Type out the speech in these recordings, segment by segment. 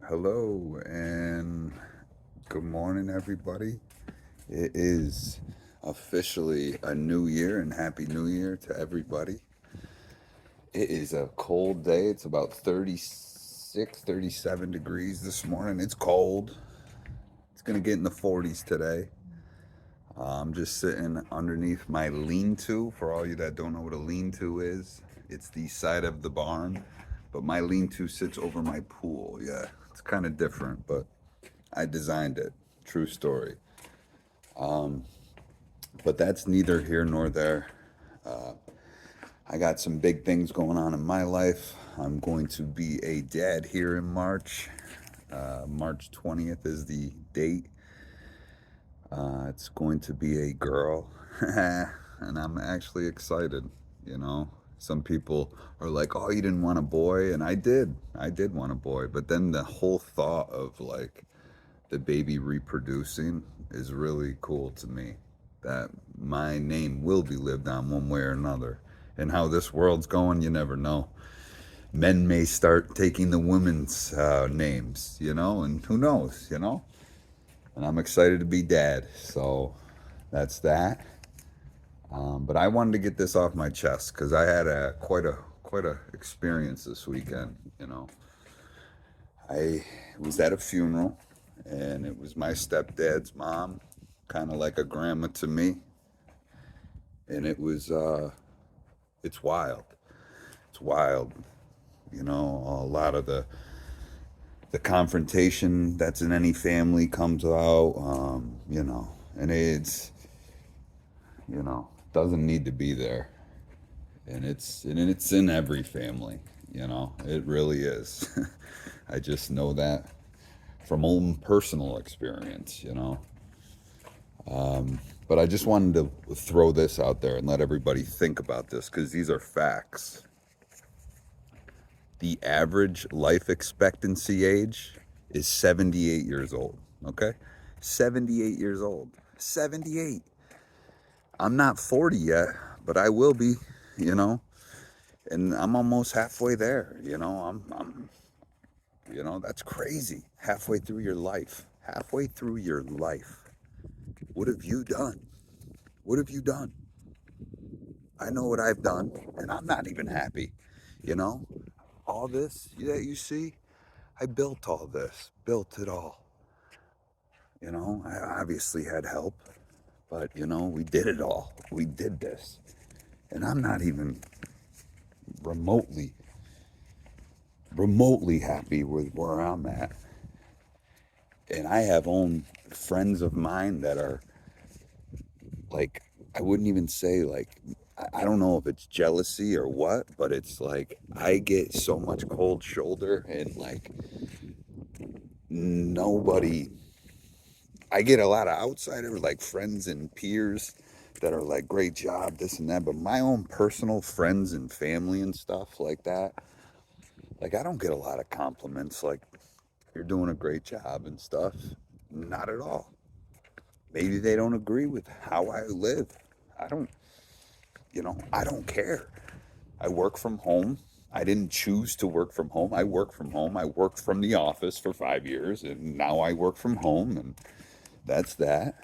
Hello and good morning, everybody. It is officially a new year and happy new year to everybody. It is a cold day. It's about 36, 37 degrees this morning. It's cold. It's going to get in the 40s today. I'm just sitting underneath my lean to. For all you that don't know what a lean to is, it's the side of the barn, but my lean to sits over my pool. Yeah, it's kind of different, but I designed it. True story. But that's neither here nor there. I got some big things going on in my life. I'm going to be a dad here in March. March 20th is the date. It's going to be a girl. And I'm actually excited. You know, some people are like, oh, you didn't want a boy. And I did. I did want a boy. But then the whole thought of like the baby reproducing is really cool to me. That my name will be lived on one way or another. And how this world's going, you never know. Men may start taking the women's names, and who knows, And I'm excited to be dad, so that's that. But I wanted to get this off my chest because I had quite a experience this weekend. I was at a funeral, and it was my stepdad's mom, kind of like a grandma to me, and it's wild. It's wild. A lot of the confrontation that's in any family comes out. And doesn't need to be there, and it's in every family. It really is. I just know that from own personal experience. But I just wanted to throw this out there and let everybody think about this because these are facts. The average life expectancy age is 78 years old. Okay? 78 years old. 78. I'm not 40 yet, but I will be, and I'm almost halfway there. That's crazy. Halfway through your life. Halfway through your life. What have you done? What have you done? I know what I've done, and I'm not even happy. You know, all this that you see, I built all this, built it all. I obviously had help, but we did it all. We did this. And I'm not even remotely happy with where I'm at. And I have own friends of mine that are like, I wouldn't even say like, I don't know if it's jealousy or what, but it's like I get so much cold shoulder and like nobody. I get a lot of outsiders, like friends and peers that are like, great job, this and that. But my own personal friends and family and stuff like that, like I don't get a lot of compliments like, you're doing a great job and stuff. Not at all. Maybe they don't agree with how I live. I don't, I don't care. I work from home. I didn't choose to work from home. I work from home. I worked from the office for 5 years and now I work from home, and that's that.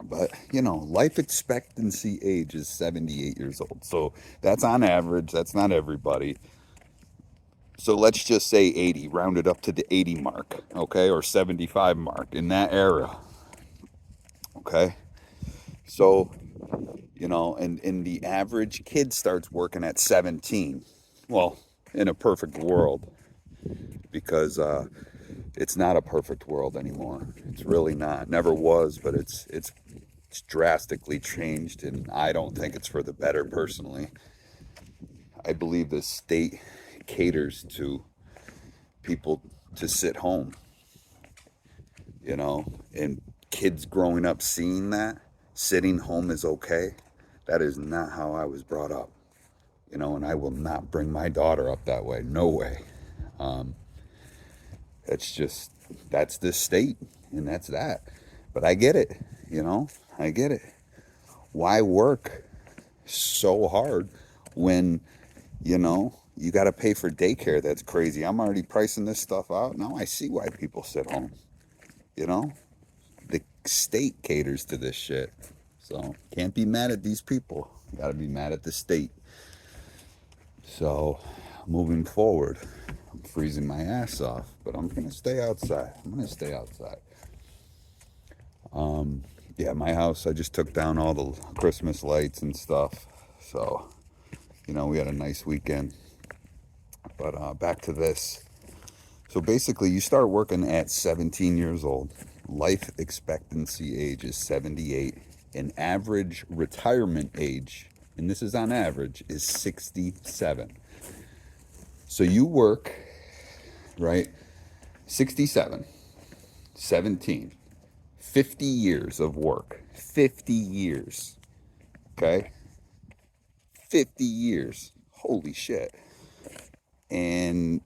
But, life expectancy age is 78 years old. So that's on average. That's not everybody. So let's just say 80, round it up to the 80 mark, okay, or 75 mark in that era, okay? So, and the average kid starts working at 17. Well, in a perfect world, because it's not a perfect world anymore. It's really not. Never was, but it's drastically changed, and I don't think it's for the better personally. I believe the state caters to people to sit home, and kids growing up seeing that sitting home is okay. That is not how I was brought up, and I will not bring my daughter up that way. No way. That's just, that's the state, and that's that. But I get it, I get it. Why work so hard when, You got to pay for daycare. That's crazy. I'm already pricing this stuff out. Now I see why people sit home. You know, the state caters to this shit. So can't be mad at these people. You got to be mad at the state. So moving forward, I'm freezing my ass off, but I'm going to stay outside. Yeah, my house, I just took down all the Christmas lights and stuff. So, we had a nice weekend. But back to this. So basically, you start working at 17 years old. Life expectancy age is 78. An average retirement age, and this is on average, is 67. So you work, right? 67, 17, 50 years of work. 50 years. Okay? 50 years. Holy shit. And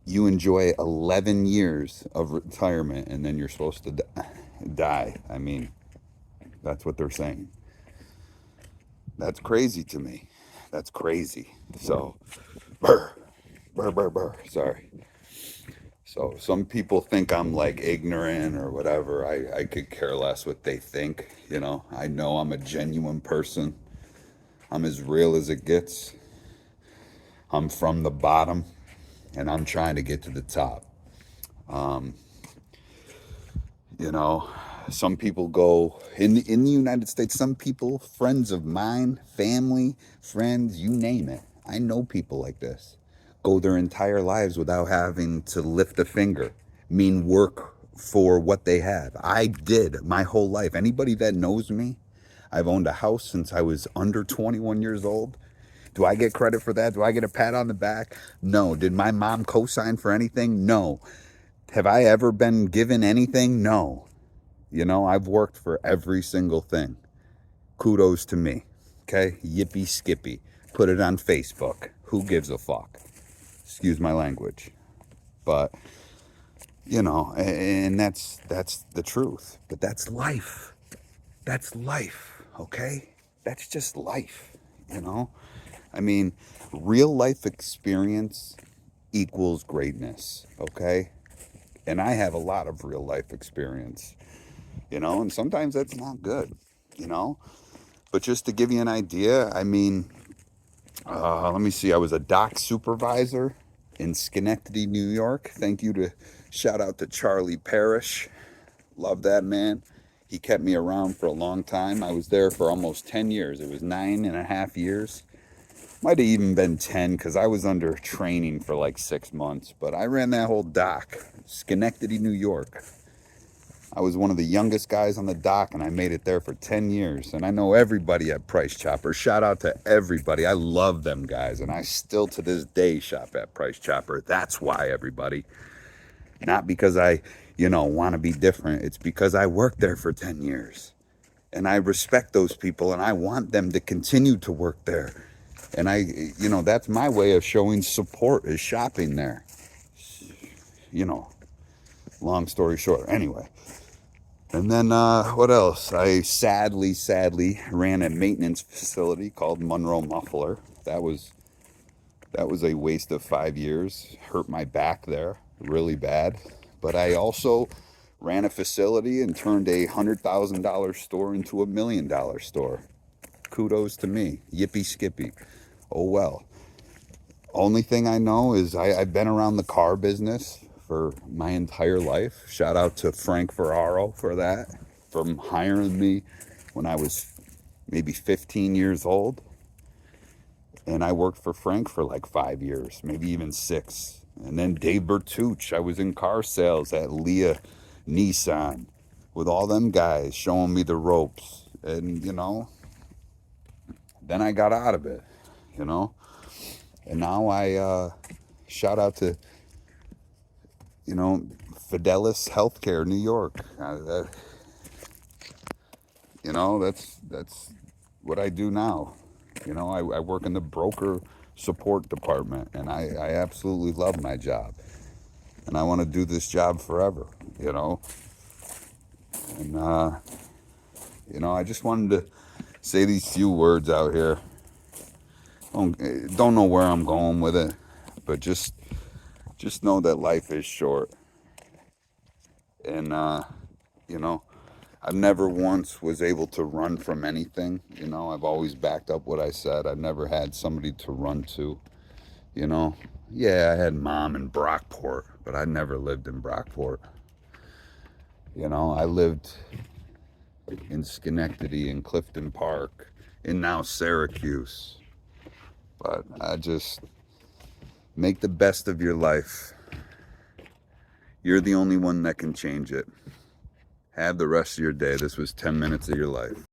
you enjoy 11 years of retirement and then you're supposed to die. I mean, that's what they're saying. That's crazy to me. That's crazy. So, burr, sorry. So some people think I'm like ignorant or whatever. I could care less what they think. I know I'm a genuine person. I'm as real as it gets. I'm from the bottom and I'm trying to get to the top. Some people go in the United States, some people, friends of mine, family, friends, you name it. I know people like this go their entire lives without having to lift a finger, work for what they have. I did my whole life. Anybody that knows me, I've owned a house since I was under 21 years old. Do I get credit for that? Do I get a pat on the back? No. Did my mom co-sign for anything? No. Have I ever been given anything? No. I've worked for every single thing. Kudos to me. Okay? Yippee skippy. Put it on Facebook. Who gives a fuck? Excuse my language. But, and that's the truth. But that's life. That's life. Okay? That's just life. I mean, real life experience equals greatness. Okay? And I have a lot of real life experience. And sometimes that's not good, But just to give you an idea, I mean, let me see. I was a dock supervisor in Schenectady, New York. Shout out to Charlie Parrish. Love that man. He kept me around for a long time. I was there for almost 10 years. It was 9.5 years. Might have even been 10 because I was under training for like 6 months. But I ran that whole dock, Schenectady, New York. I was one of the youngest guys on the dock, and I made it there for 10 years. And I know everybody at Price Chopper. Shout out to everybody. I love them guys, and I still to this day shop at Price Chopper. That's why, everybody. Not because I, want to be different. It's because I worked there for 10 years. And I respect those people, and I want them to continue to work there. And that's my way of showing support is shopping there. Long story short. Anyway. And then what else? I sadly ran a maintenance facility called Monroe Muffler. That was a waste of 5 years. Hurt my back there really bad. But I also ran a facility and turned a $100,000 store into $1 million store. Kudos to me. Yippee skippy. Oh well. Only thing I know is I've been around the car business for my entire life. Shout out to Frank Ferraro for that, for hiring me when I was maybe 15 years old. And I worked for Frank for like 5 years, maybe even 6. And then Dave Bertucci, I was in car sales at Leah Nissan with all them guys showing me the ropes. And, then I got out of it, And now I shout out to Fidelis Healthcare, New York. That's what I do now. I work in the broker support department, and I absolutely love my job. And I want to do this job forever, And, I just wanted to say these few words out here. Don't know where I'm going with it, but just know that life is short. And you know, I never once was able to run from anything. You know, I've always backed up what I said. I've never had somebody to run to. You know, yeah, I had mom in Brockport, but I never lived in Brockport. You know, I lived in Schenectady, in Clifton Park, and now Syracuse. But I just make the best of your life. You're the only one that can change it. Have the rest of your day. This was 10 minutes of your life.